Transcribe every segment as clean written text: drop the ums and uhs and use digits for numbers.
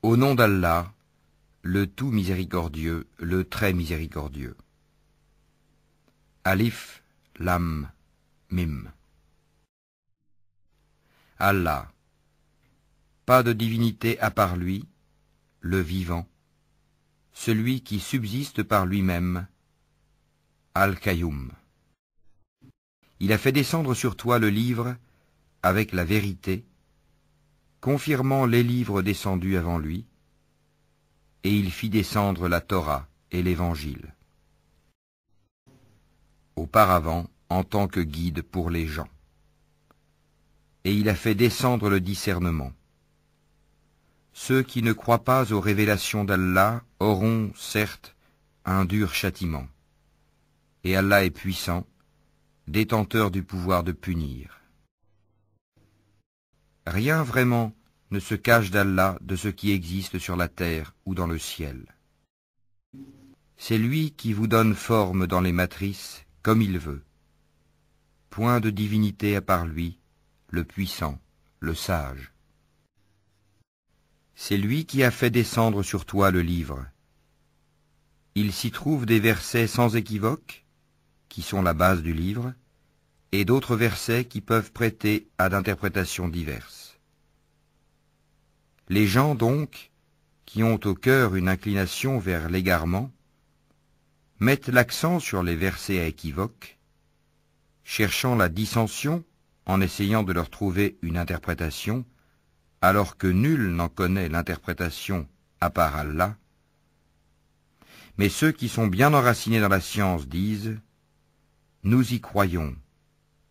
Au nom d'Allah, le tout miséricordieux, le très miséricordieux. Alif, Lam, Mim. Allah, pas de divinité à part lui, le vivant, celui qui subsiste par lui-même, Al-Qayyum. Il a fait descendre sur toi le livre avec la vérité, confirmant les livres descendus avant lui, et il fit descendre la Torah et l'Évangile. Auparavant, en tant que guide pour les gens. Et il a fait descendre le discernement. Ceux qui ne croient pas aux révélations d'Allah auront, certes, un dur châtiment. Et Allah est puissant, détenteur du pouvoir de punir. Rien vraiment ne se cache d'Allah de ce qui existe sur la terre ou dans le ciel. C'est lui qui vous donne forme dans les matrices comme il veut. Point de divinité à part lui, le puissant, le sage. C'est lui qui a fait descendre sur toi le livre. Il s'y trouve des versets sans équivoque, qui sont la base du livre, et d'autres versets qui peuvent prêter à d'interprétations diverses. Les gens donc, qui ont au cœur une inclination vers l'égarement, mettent l'accent sur les versets à équivoque, cherchant la dissension en essayant de leur trouver une interprétation, alors que nul n'en connaît l'interprétation à part Allah. Mais ceux qui sont bien enracinés dans la science disent « Nous y croyons,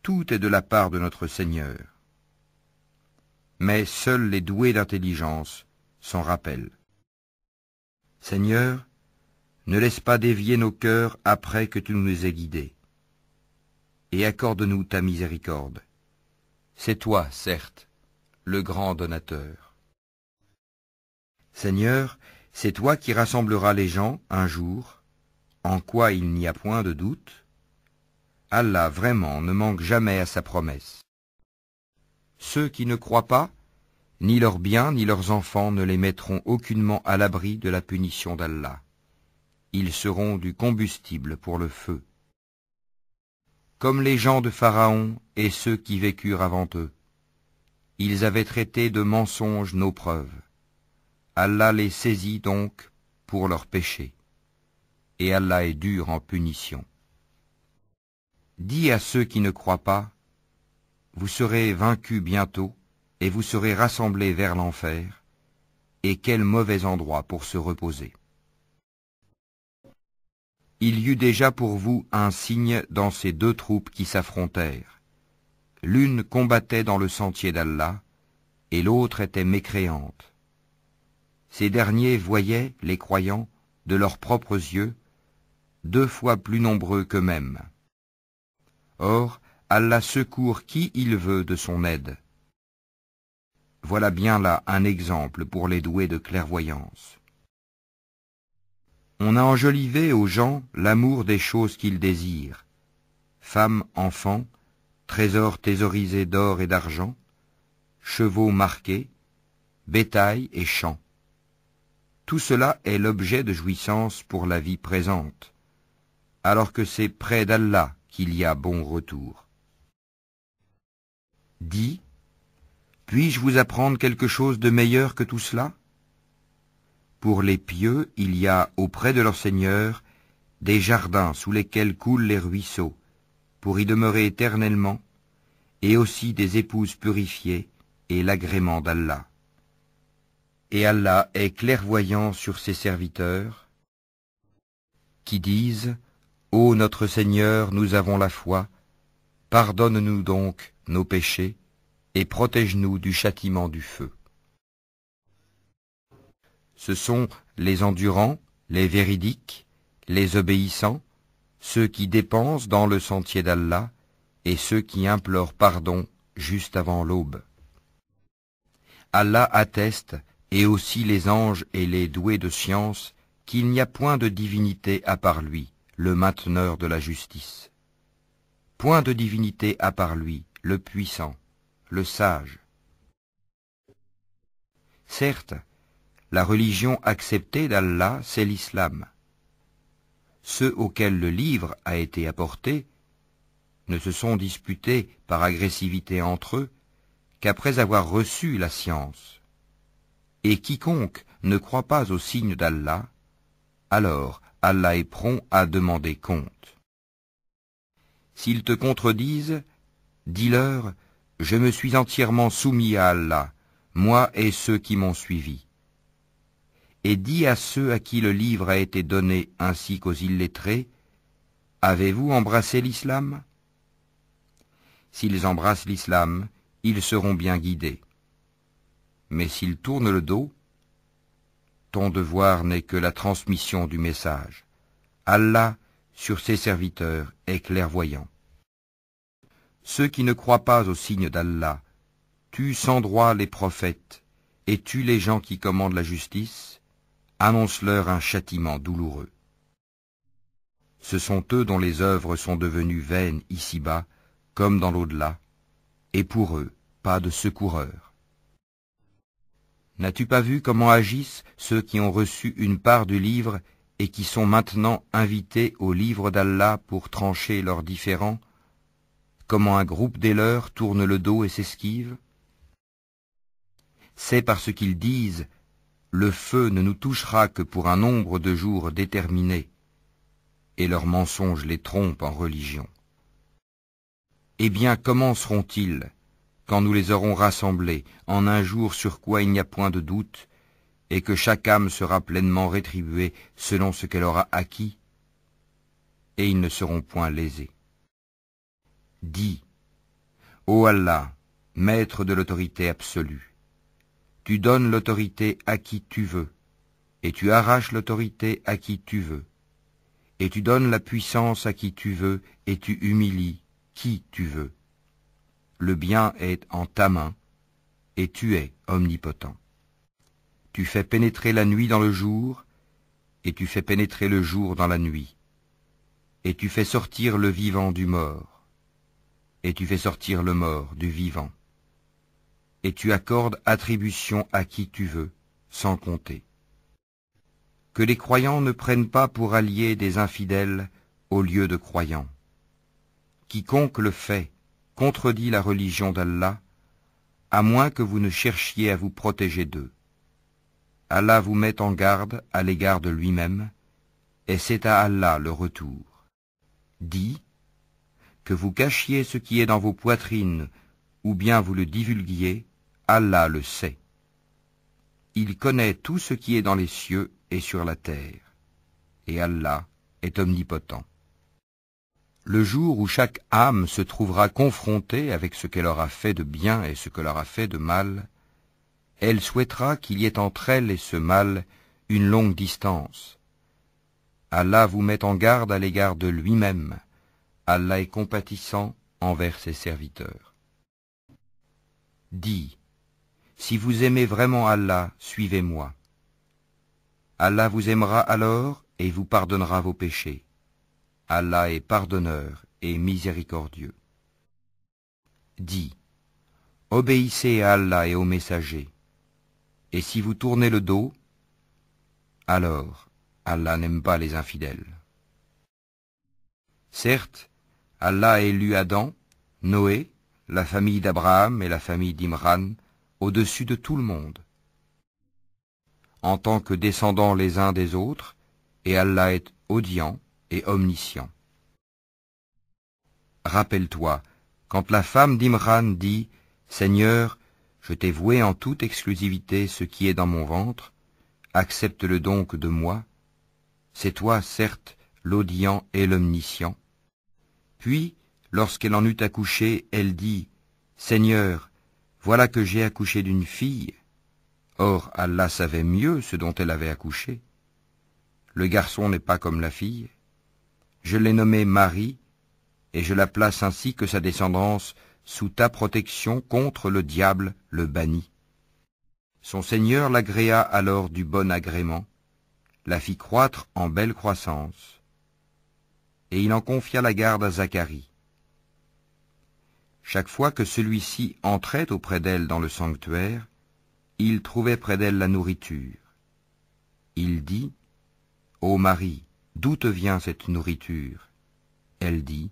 tout est de la part de notre Seigneur. » Mais seuls les doués d'intelligence s'en rappellent. Seigneur, ne laisse pas dévier nos cœurs après que tu nous aies guidés. Et accorde-nous ta miséricorde. C'est toi, certes, le grand donateur. Seigneur, c'est toi qui rassembleras les gens un jour, en quoi il n'y a point de doute. Allah vraiment ne manque jamais à sa promesse. Ceux qui ne croient pas, ni leurs biens ni leurs enfants ne les mettront aucunement à l'abri de la punition d'Allah. Ils seront du combustible pour le feu. Comme les gens de Pharaon et ceux qui vécurent avant eux. Ils avaient traité de mensonges nos preuves. Allah les saisit donc pour leurs péchés. Et Allah est dur en punition. Dis à ceux qui ne croient pas, vous serez vaincus bientôt, et vous serez rassemblés vers l'enfer, et quel mauvais endroit pour se reposer. Il y eut déjà pour vous un signe dans ces deux troupes qui s'affrontèrent. L'une combattait dans le sentier d'Allah, et l'autre était mécréante. Ces derniers voyaient, les croyants, de leurs propres yeux, 2 fois plus nombreux qu'eux-mêmes. Or, Allah secourt qui il veut de son aide. Voilà bien là un exemple pour les doués de clairvoyance. On a enjolivé aux gens l'amour des choses qu'ils désirent, femmes, enfants, trésors thésaurisés d'or et d'argent, chevaux marqués, bétail et champs. Tout cela est l'objet de jouissance pour la vie présente, alors que c'est près d'Allah qu'il y a bon retour. Dis, puis-je vous apprendre quelque chose de meilleur que tout cela ? Pour les pieux, il y a auprès de leur Seigneur des jardins sous lesquels coulent les ruisseaux, pour y demeurer éternellement, et aussi des épouses purifiées et l'agrément d'Allah. Et Allah est clairvoyant sur ses serviteurs, qui disent « Ô notre Seigneur, nous avons la foi, pardonne-nous donc nos péchés, et protège-nous du châtiment du feu. » Ce sont les endurants, les véridiques, les obéissants, ceux qui dépensent dans le sentier d'Allah, et ceux qui implorent pardon juste avant l'aube. Allah atteste, et aussi les anges et les doués de science, qu'il n'y a point de divinité à part lui, le mainteneur de la justice. Point de divinité à part lui, le puissant, le sage. Certes, la religion acceptée d'Allah, c'est l'islam. Ceux auxquels le livre a été apporté ne se sont disputés par agressivité entre eux qu'après avoir reçu la science. Et quiconque ne croit pas au signe d'Allah, alors Allah est prompt à demander compte. S'ils te contredisent, dis-leur, je me suis entièrement soumis à Allah, moi et ceux qui m'ont suivi. Et dis à ceux à qui le livre a été donné ainsi qu'aux illettrés, avez-vous embrassé l'islam? S'ils embrassent l'islam, ils seront bien guidés. Mais s'ils tournent le dos, ton devoir n'est que la transmission du message. Allah, sur ses serviteurs, est clairvoyant. Ceux qui ne croient pas au signe d'Allah tuent sans droit les prophètes et tuent les gens qui commandent la justice, annonce-leur un châtiment douloureux. Ce sont eux dont les œuvres sont devenues vaines ici-bas, comme dans l'au-delà, et pour eux, pas de secoureur. N'as-tu pas vu comment agissent ceux qui ont reçu une part du livre et qui sont maintenant invités au livre d'Allah pour trancher leurs différends? Comment un groupe des leurs tourne le dos et s'esquive? C'est parce qu'ils disent « Le feu ne nous touchera que pour un nombre de jours déterminé » et leurs mensonges les trompent en religion. Eh bien, comment seront-ils quand nous les aurons rassemblés en un jour sur quoi il n'y a point de doute et que chaque âme sera pleinement rétribuée selon ce qu'elle aura acquis, et ils ne seront point lésés. Dis, ô Allah, maître de l'autorité absolue, tu donnes l'autorité à qui tu veux, et tu arraches l'autorité à qui tu veux, et tu donnes la puissance à qui tu veux, et tu humilies qui tu veux. Le bien est en ta main, et tu es omnipotent. Tu fais pénétrer la nuit dans le jour, et tu fais pénétrer le jour dans la nuit, et tu fais sortir le vivant du mort, et tu fais sortir le mort du vivant, et tu accordes attribution à qui tu veux, sans compter. Que les croyants ne prennent pas pour alliés des infidèles au lieu de croyants. Quiconque le fait contredit la religion d'Allah, à moins que vous ne cherchiez à vous protéger d'eux. Allah vous met en garde à l'égard de lui-même, et c'est à Allah le retour. Dis, que vous cachiez ce qui est dans vos poitrines, ou bien vous le divulguiez, Allah le sait. Il connaît tout ce qui est dans les cieux et sur la terre, et Allah est omnipotent. Le jour où chaque âme se trouvera confrontée avec ce qu'elle aura fait de bien et ce qu'elle aura fait de mal, elle souhaitera qu'il y ait entre elle et ce mal une longue distance. Allah vous met en garde à l'égard de lui-même. Allah est compatissant envers ses serviteurs. Dis, si vous aimez vraiment Allah, suivez-moi. Allah vous aimera alors et vous pardonnera vos péchés. Allah est pardonneur et miséricordieux. Dis, obéissez à Allah et aux messagers. Et si vous tournez le dos, alors Allah n'aime pas les infidèles. Certes, Allah a élu Adam, Noé, la famille d'Abraham et la famille d'Imran au-dessus de tout le monde, en tant que descendants les uns des autres, et Allah est audient et omniscient. Rappelle-toi, quand la femme d'Imran dit « Seigneur, je t'ai voué en toute exclusivité ce qui est dans mon ventre, accepte-le donc de moi. C'est toi, certes, l'audient et l'omniscient. » Puis, lorsqu'elle en eut accouché, elle dit « Seigneur, voilà que j'ai accouché d'une fille. » Or, Allah savait mieux ce dont elle avait accouché. Le garçon n'est pas comme la fille. Je l'ai nommée Marie, et je la place ainsi que sa descendance sous ta protection contre le diable, le banni. Son Seigneur l'agréa alors du bon agrément, la fit croître en belle croissance, et il en confia la garde à Zacharie. Chaque fois que celui-ci entrait auprès d'elle dans le sanctuaire, il trouvait près d'elle la nourriture, Il dit, Ô Marie, d'où te vient cette nourriture? Elle dit,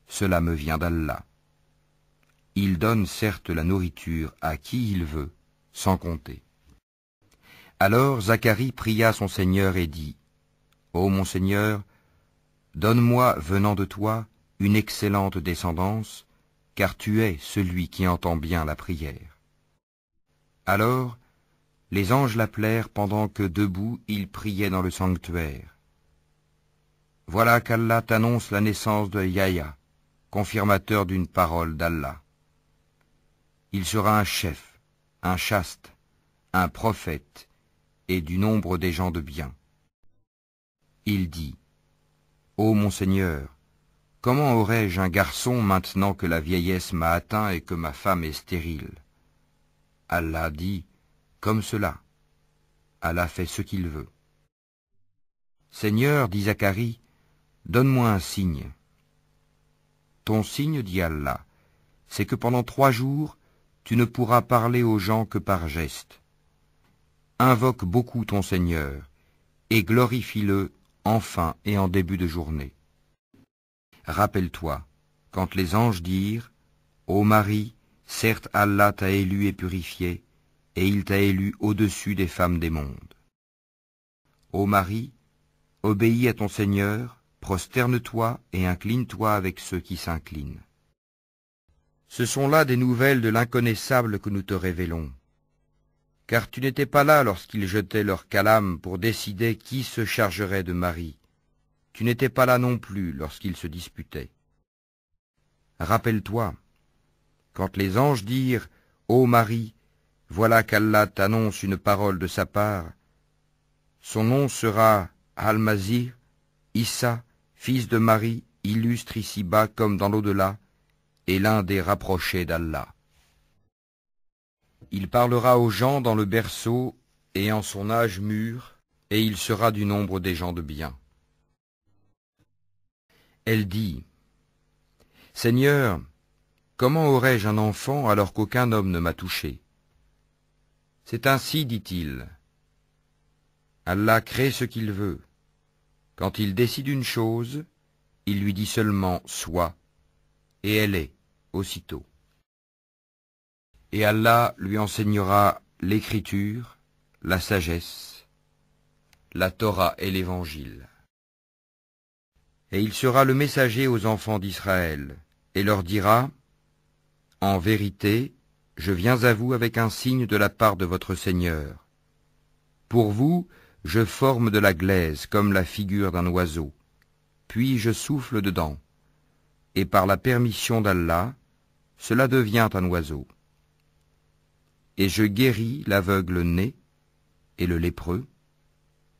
Cela me vient d'Allah. Il donne certes la nourriture à qui il veut, sans compter. Alors Zacharie pria son Seigneur et dit, Ô mon Seigneur, donne-moi, venant de toi, une excellente descendance, car tu es celui qui entend bien la prière. Alors, les anges l'appelèrent pendant que debout il priait dans le sanctuaire. Voilà qu'Allah t'annonce la naissance de Yahya, confirmateur d'une parole d'Allah. Il sera un chef, un chaste, un prophète, et du nombre des gens de bien. Il dit, Ô mon Seigneur, comment aurais-je un garçon maintenant que la vieillesse m'a atteint et que ma femme est stérile? Allah dit, comme cela. Allah fait ce qu'il veut. Seigneur, dit Zacharie, donne-moi un signe. Ton signe, dit Allah, c'est que pendant 3 jours, tu ne pourras parler aux gens que par geste. Invoque beaucoup ton Seigneur, et glorifie-le en fin et en début de journée. Rappelle-toi, quand les anges dirent, Ô Marie, certes Allah t'a élu et purifié, et il t'a élu au-dessus des femmes des mondes. Ô Marie, obéis à ton Seigneur, prosterne-toi et incline-toi avec ceux qui s'inclinent. Ce sont là des nouvelles de l'inconnaissable que nous te révélons. Car tu n'étais pas là lorsqu'ils jetaient leur calame pour décider qui se chargerait de Marie. Tu n'étais pas là non plus lorsqu'ils se disputaient. Rappelle-toi, quand les anges dirent « Ô Marie, voilà qu'Allah t'annonce une parole de sa part. Son nom sera Al-Masih, Issa, fils de Marie, illustre ici-bas comme dans l'au-delà, et l'un des rapprochés d'Allah. Il parlera aux gens dans le berceau et en son âge mûr, et il sera du nombre des gens de bien. » Elle dit, « Seigneur, comment aurais-je un enfant alors qu'aucun homme ne m'a touché? C'est ainsi, dit-il. Allah crée ce qu'il veut. Quand il décide une chose, il lui dit seulement « sois », et elle est, aussitôt. Et Allah lui enseignera l'écriture, la sagesse, la Torah et l'Évangile. Et il sera le messager aux enfants d'Israël, et leur dira, « En vérité, je viens à vous avec un signe de la part de votre Seigneur. Pour vous, je forme de la glaise comme la figure d'un oiseau, puis je souffle dedans, et par la permission d'Allah, cela devient un oiseau. Et je guéris l'aveugle né et le lépreux,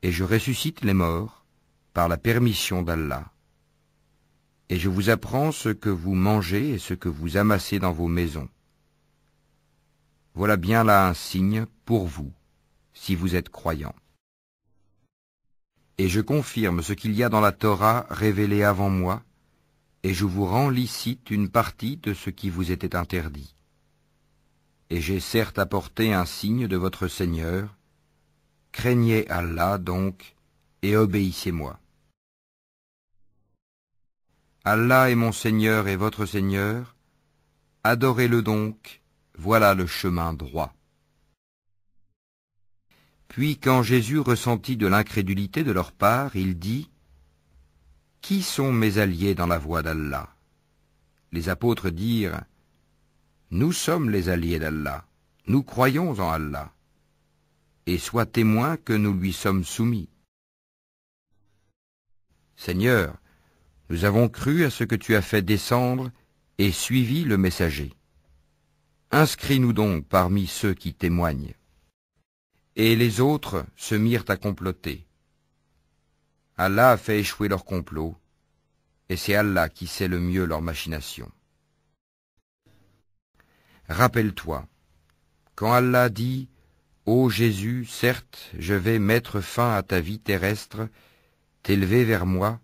et je ressuscite les morts par la permission d'Allah. Et je vous apprends ce que vous mangez et ce que vous amassez dans vos maisons. Voilà bien là un signe pour vous, si vous êtes croyants. Et je confirme ce qu'il y a dans la Torah révélée avant moi, et je vous rends licite une partie de ce qui vous était interdit. Et j'ai certes apporté un signe de votre Seigneur. Craignez Allah donc, et obéissez-moi. Allah est mon Seigneur et votre Seigneur, adorez-le donc, voilà le chemin droit. » Puis quand Jésus ressentit de l'incrédulité de leur part, il dit, « Qui sont mes alliés dans la voie d'Allah » Les apôtres dirent, « Nous sommes les alliés d'Allah, nous croyons en Allah, et sois témoin que nous lui sommes soumis. » Seigneur, nous avons cru à ce que tu as fait descendre et suivi le messager. Inscris-nous donc parmi ceux qui témoignent. Et les autres se mirent à comploter. Allah a fait échouer leur complot, et c'est Allah qui sait le mieux leurs machinations. Rappelle-toi, quand Allah dit « Ô Jésus, certes, je vais mettre fin à ta vie terrestre, t'élever vers moi,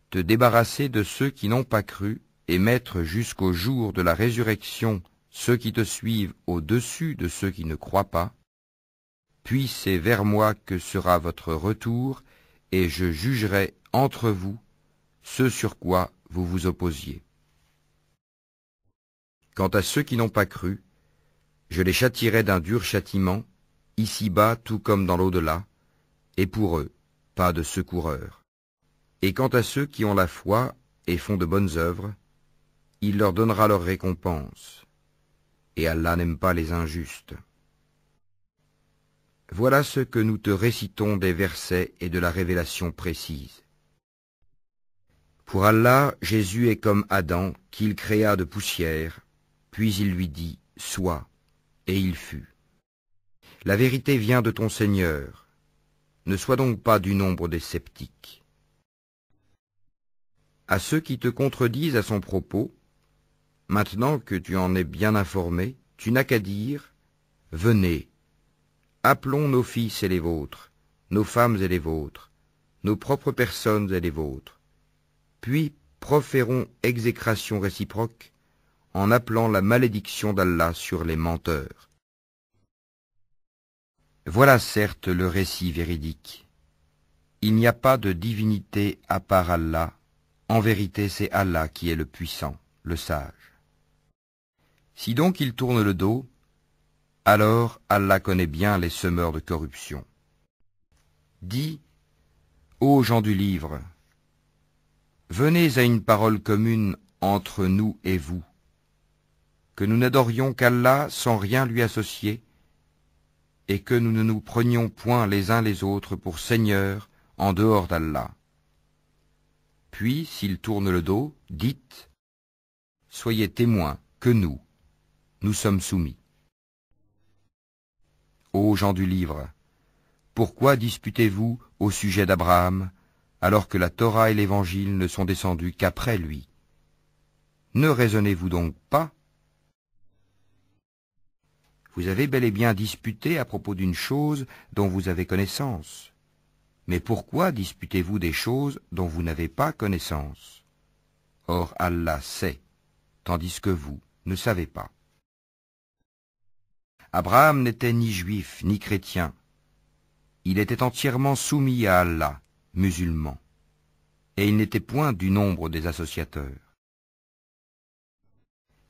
te débarrasser de ceux qui n'ont pas cru et mettre jusqu'au jour de la résurrection ceux qui te suivent au-dessus de ceux qui ne croient pas. puis c'est vers moi que sera votre retour, et je jugerai entre vous ce sur quoi vous vous opposiez. Quant à ceux qui n'ont pas cru, je les châtierai d'un dur châtiment, ici-bas tout comme dans l'au-delà, et pour eux, pas de secoureur. Et quant à ceux qui ont la foi et font de bonnes œuvres, il leur donnera leur récompense. Et Allah n'aime pas les injustes. Voilà ce que nous te récitons des versets et de la révélation précise. Pour Allah, Jésus est comme Adam, qu'il créa de poussière, puis il lui dit « Sois », et il fut. La vérité vient de ton Seigneur. Ne sois donc pas du nombre des sceptiques. À ceux qui te contredisent à son propos, maintenant que tu en es bien informé, tu n'as qu'à dire « Venez, appelons nos fils et les vôtres, nos femmes et les vôtres, nos propres personnes et les vôtres, puis proférons exécration réciproque en appelant la malédiction d'Allah sur les menteurs. » Voilà certes le récit véridique. Il n'y a pas de divinité à part Allah. En vérité, c'est Allah qui est le puissant, le sage. Si donc ils tournent le dos, alors Allah connaît bien les semeurs de corruption. Dis, ô gens du livre, venez à une parole commune entre nous et vous, que nous n'adorions qu'Allah sans rien lui associer, et que nous ne nous prenions point les uns les autres pour seigneurs en dehors d'Allah. Puis, s'ils tournent le dos, dites, soyez témoins que nous sommes soumis. Ô gens du livre, pourquoi disputez-vous au sujet d'Abraham, alors que la Torah et l'Évangile ne sont descendus qu'après lui? Ne raisonnez-vous donc pas? Vous avez bel et bien disputé à propos d'une chose dont vous avez connaissance. Mais pourquoi disputez-vous des choses dont vous n'avez pas connaissance? Or Allah sait, tandis que vous ne savez pas. Abraham n'était ni juif ni chrétien. Il était entièrement soumis à Allah, musulman, et il n'était point du nombre des associateurs.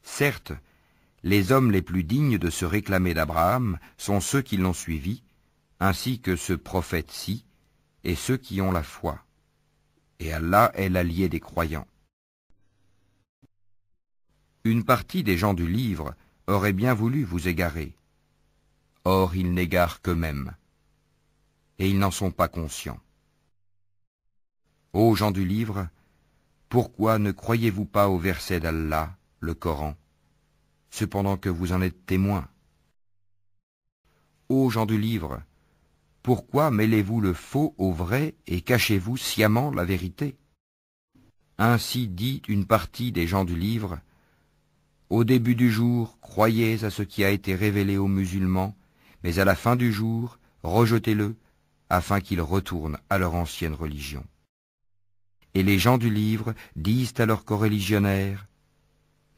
Certes, les hommes les plus dignes de se réclamer d'Abraham sont ceux qui l'ont suivi, ainsi que ce prophète-ci, et ceux qui ont la foi. Et Allah est l'allié des croyants. Une partie des gens du livre aurait bien voulu vous égarer. Or ils n'égarent qu'eux-mêmes, et ils n'en sont pas conscients. Ô gens du livre, pourquoi ne croyez-vous pas au verset d'Allah, le Coran, cependant que vous en êtes témoins? Ô gens du livre, pourquoi mêlez-vous le faux au vrai et cachez-vous sciemment la vérité? Ainsi dit une partie des gens du livre, au début du jour, croyez à ce qui a été révélé aux musulmans, mais à la fin du jour, rejetez-le, afin qu'ils retournent à leur ancienne religion. Et les gens du livre disent à leurs coreligionnaires,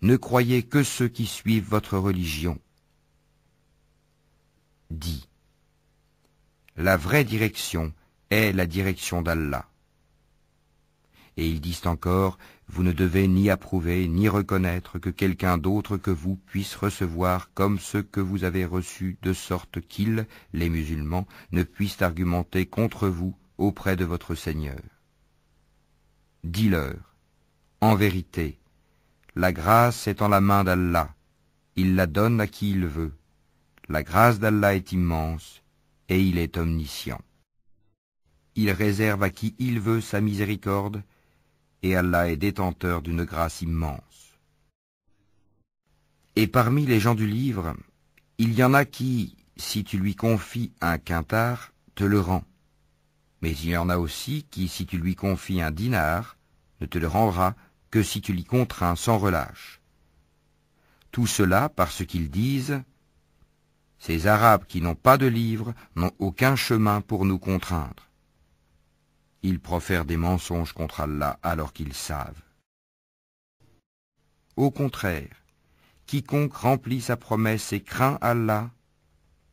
ne croyez que ceux qui suivent votre religion. Dis, la vraie direction est la direction d'Allah. Et ils disent encore, vous ne devez ni approuver ni reconnaître que quelqu'un d'autre que vous puisse recevoir comme ce que vous avez reçu, de sorte qu'ils, les musulmans, ne puissent argumenter contre vous auprès de votre Seigneur. Dis-leur, en vérité, la grâce est en la main d'Allah, il la donne à qui il veut. La grâce d'Allah est immense, et il est omniscient. Il réserve à qui il veut sa miséricorde, et Allah est détenteur d'une grâce immense. Et parmi les gens du livre, il y en a qui, si tu lui confies un quintard, te le rend. Mais il y en a aussi qui, si tu lui confies un dinar, ne te le rendra que si tu l'y contrains sans relâche. Tout cela parce qu'ils disent, ces Arabes qui n'ont pas de livre n'ont aucun chemin pour nous contraindre. Ils profèrent des mensonges contre Allah alors qu'ils savent. Au contraire, quiconque remplit sa promesse et craint Allah,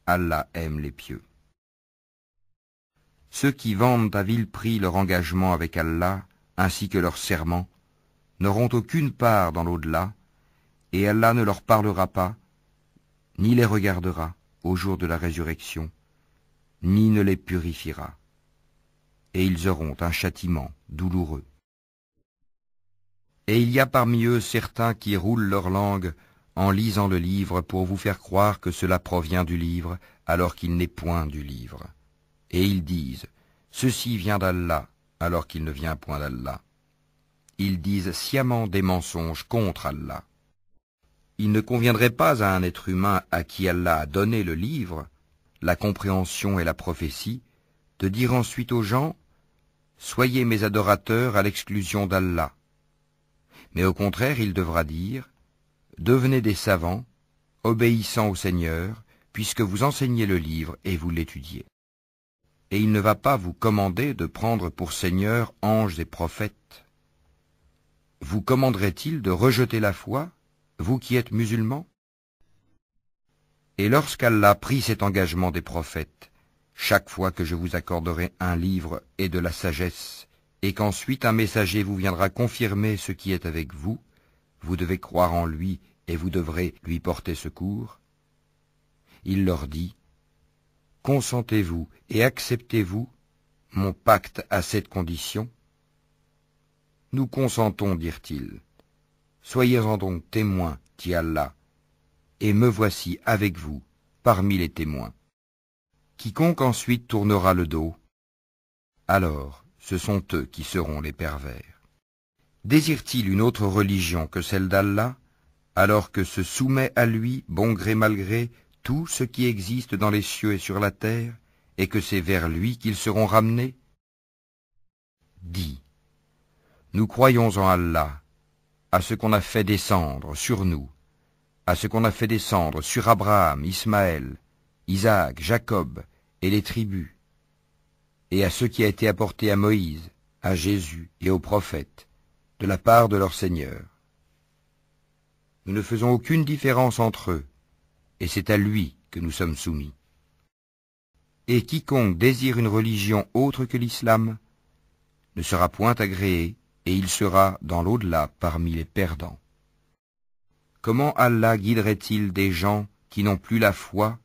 Allah aime les pieux. Ceux qui vendent à vil prix leur engagement avec Allah, ainsi que leur serment, n'auront aucune part dans l'au-delà, et Allah ne leur parlera pas, ni les regardera au jour de la résurrection, ni ne les purifiera. Et ils auront un châtiment douloureux. Et il y a parmi eux certains qui roulent leur langue en lisant le livre pour vous faire croire que cela provient du livre, alors qu'il n'est point du livre. Et ils disent, ceci vient d'Allah, alors qu'il ne vient point d'Allah. Ils disent sciemment des mensonges contre Allah. Il ne conviendrait pas à un être humain à qui Allah a donné le livre, la compréhension et la prophétie, de dire ensuite aux gens, soyez mes adorateurs à l'exclusion d'Allah. Mais au contraire, il devra dire, devenez des savants, obéissant au Seigneur, puisque vous enseignez le livre et vous l'étudiez. Et il ne va pas vous commander de prendre pour seigneurs anges et prophètes. Vous commanderait-il de rejeter la foi, vous qui êtes musulmans? Et lorsqu'Allah prit cet engagement des prophètes, chaque fois que je vous accorderai un livre et de la sagesse, et qu'ensuite un messager vous viendra confirmer ce qui est avec vous, vous devez croire en lui et vous devrez lui porter secours. Il leur dit, consentez-vous et acceptez-vous mon pacte à cette condition? Nous consentons, dirent-ils. Soyez-en donc témoins, dit Allah, et me voici avec vous, parmi les témoins. Quiconque ensuite tournera le dos, alors ce sont eux qui seront les pervers. Désire-t-il une autre religion que celle d'Allah, alors que se soumet à lui, bon gré mal gré, tout ce qui existe dans les cieux et sur la terre, et que c'est vers lui qu'ils seront ramenés? Dis, nous croyons en Allah, à ce qu'on a fait descendre sur nous, à ce qu'on a fait descendre sur Abraham, Ismaël, Isaac, Jacob et les tribus, et à ce qui a été apporté à Moïse, à Jésus et aux prophètes, de la part de leur Seigneur. Nous ne faisons aucune différence entre eux, et c'est à lui que nous sommes soumis. Et quiconque désire une religion autre que l'islam ne sera point agréé, et il sera dans l'au-delà parmi les perdants. Comment Allah guiderait-il des gens qui n'ont plus la foi,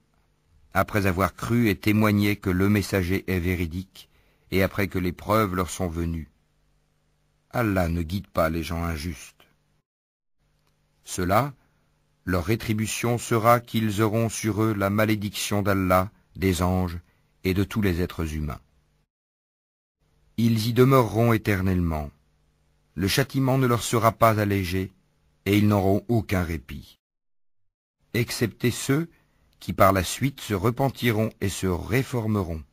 après avoir cru et témoigné que le messager est véridique, et après que les preuves leur sont venues? Allah ne guide pas les gens injustes. Cela, leur rétribution sera qu'ils auront sur eux la malédiction d'Allah, des anges et de tous les êtres humains. Ils y demeureront éternellement. Le châtiment ne leur sera pas allégé, et ils n'auront aucun répit. Excepté ceux qui par la suite se repentiront et se réformeront,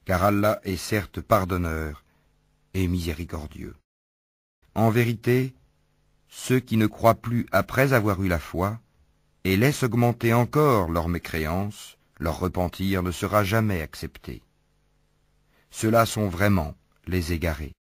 car Allah est certes pardonneur et miséricordieux. En vérité, ceux qui ne croient plus après avoir eu la foi, et laissent augmenter encore leur mécréance, leur repentir ne sera jamais accepté. Ceux-là sont vraiment les égarés.